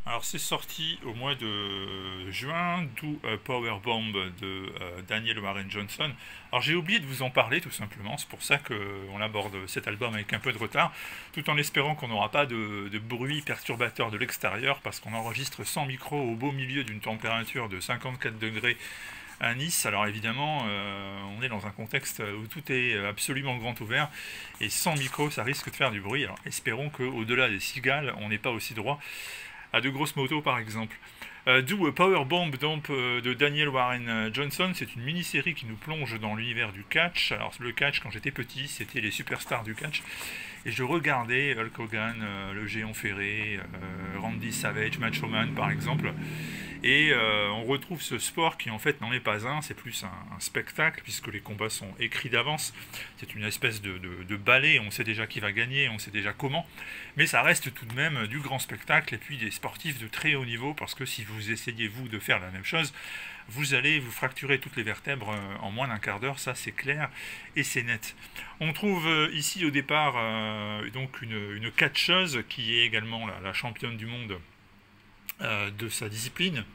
Alors c'est sorti au mois de juin, d'où Powerbomb de Daniel Warren Johnson. Alors j'ai oublié de vous en parler tout simplement, c'est pour ça qu'on aborde cet album avec un peu de retard, tout en espérant qu'on n'aura pas de bruit perturbateur de l'extérieur, parce qu'on enregistre sans micro au beau milieu d'une température de 54 degrés à Nice. Alors évidemment, on est dans un contexte où tout est absolument grand ouvert, et sans micro ça risque de faire du bruit. Alors espérons qu'au-delà des cigales, on n'est pas aussi droit à de grosses motos par exemple. D'où Powerbomb de Daniel Warren Johnson, c'est une mini-série qui nous plonge dans l'univers du catch. Alors le catch, quand j'étais petit, c'était les superstars du catch, et je regardais Hulk Hogan, le Géant Ferré, Randy Savage, Macho Man par exemple. Et on retrouve ce sport qui en fait n'en est pas un, c'est plus un spectacle, puisque les combats sont écrits d'avance. C'est une espèce de ballet, on sait déjà qui va gagner, on sait déjà comment, mais ça reste tout de même du grand spectacle, et puis des sportifs de très haut niveau, parce que si vous essayez vous de faire la même chose, vous allez vous fracturer toutes les vertèbres en moins d'un quart d'heure, ça c'est clair et c'est net. On trouve ici au départ donc une catcheuse qui est également la championne du monde de sa discipline,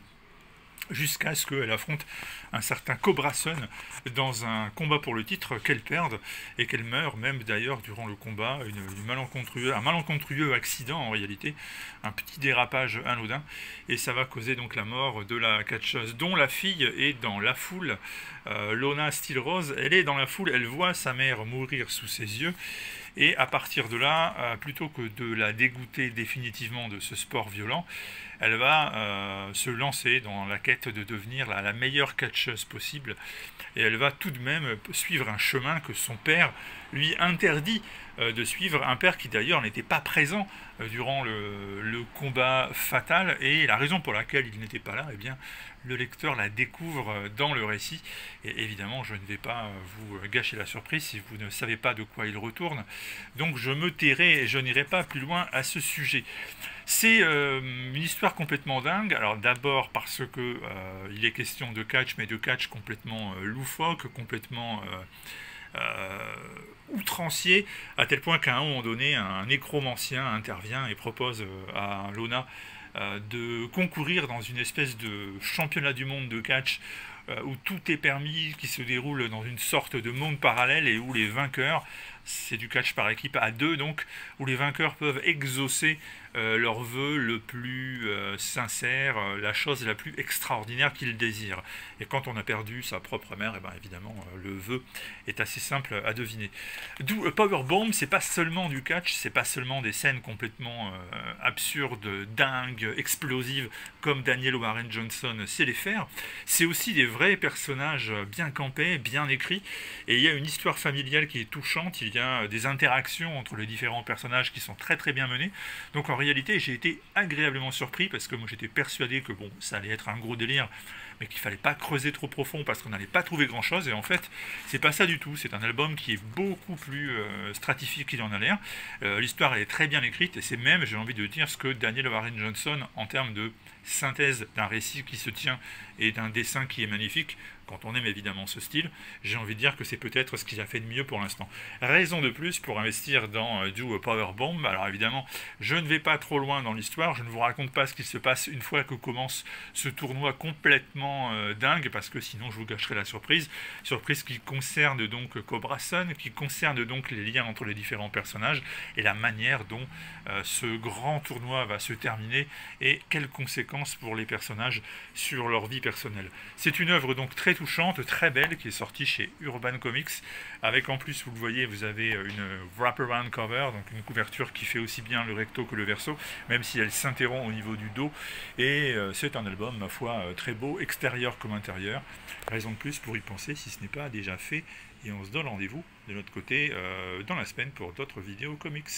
jusqu'à ce qu'elle affronte un certain Cobra Sun dans un combat pour le titre, qu'elle perde et qu'elle meurt même d'ailleurs durant le combat, un malencontreux accident en réalité, un petit dérapage anodin, et ça va causer donc la mort de la catcheuse, dont la fille est dans la foule. Lona Steel Rose, elle est dans la foule, elle voit sa mère mourir sous ses yeux, et à partir de là, plutôt que de la dégoûter définitivement de ce sport violent, elle va se lancer dans la quête de devenir la meilleure catcheuse possible. Et elle va tout de même suivre un chemin que son père lui interdit de suivre, un père qui d'ailleurs n'était pas présent durant le combat fatal, et la raison pour laquelle il n'était pas là, eh bien, le lecteur la découvre dans le récit, et évidemment je ne vais pas vous gâcher la surprise si vous ne savez pas de quoi il retourne, donc je me tairai et je n'irai pas plus loin à ce sujet. C'est une histoire complètement dingue. Alors d'abord parce que il est question de catch, mais de catch complètement loufoque, complètement outrancier, à tel point qu'à un moment donné, un nécromancien intervient et propose à Lona de concourir dans une espèce de championnat du monde de catch où tout est permis, qui se déroule dans une sorte de monde parallèle, et où les vainqueurs, c'est du catch par équipe à deux donc, où les vainqueurs peuvent exaucer leur vœu le plus sincère, la chose la plus extraordinaire qu'ils désirent. Et quand on a perdu sa propre mère, et bien évidemment le vœu est assez simple à deviner. D'où Powerbomb, c'est pas seulement du catch, c'est pas seulement des scènes complètement absurdes, dingues, explosives, comme Daniel Warren Johnson sait les faire, c'est aussi des vrais personnages bien campés, bien écrits, et il y a une histoire familiale qui est touchante, il y a des interactions entre les différents personnages qui sont très très bien menées. Donc en réalité j'ai été agréablement surpris, parce que moi j'étais persuadé que bon, ça allait être un gros délire, mais qu'il fallait pas creuser trop profond parce qu'on n'allait pas trouver grand chose, et en fait c'est pas ça du tout. C'est un album qui est beaucoup plus stratifié qu'il en a l'air. L'histoire elle est très bien écrite, et c'est même, j'ai envie de dire, ce que Daniel Warren Johnson, en termes de synthèse d'un récit qui se tient et d'un dessin qui est magnifique, quand on aime évidemment ce style, j'ai envie de dire que c'est peut-être ce qu'il a fait de mieux pour l'instant. Raison de plus pour investir dans du Powerbomb. Alors évidemment, je ne vais pas trop loin dans l'histoire, je ne vous raconte pas ce qui se passe une fois que commence ce tournoi complètement dingue, parce que sinon je vous gâcherai la surprise. Surprise qui concerne donc Cobra Sun, qui concerne donc les liens entre les différents personnages, et la manière dont ce grand tournoi va se terminer, et quelles conséquences pour les personnages sur leur vie personnelle. C'est une œuvre donc très touchante, très belle, qui est sortie chez Urban Comics, avec en plus, vous le voyez, vous avez une wraparound cover, donc une couverture qui fait aussi bien le recto que le verso, même si elle s'interrompt au niveau du dos, et c'est un album, ma foi, très beau, extérieur comme intérieur. Raison de plus pour y penser si ce n'est pas déjà fait, et on se donne rendez-vous de notre côté dans la semaine pour d'autres vidéos comics.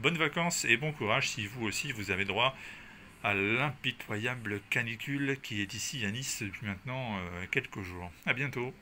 Bonnes vacances et bon courage si vous aussi vous avez droit à l'impitoyable canicule qui est ici à Nice depuis maintenant quelques jours. A bientôt.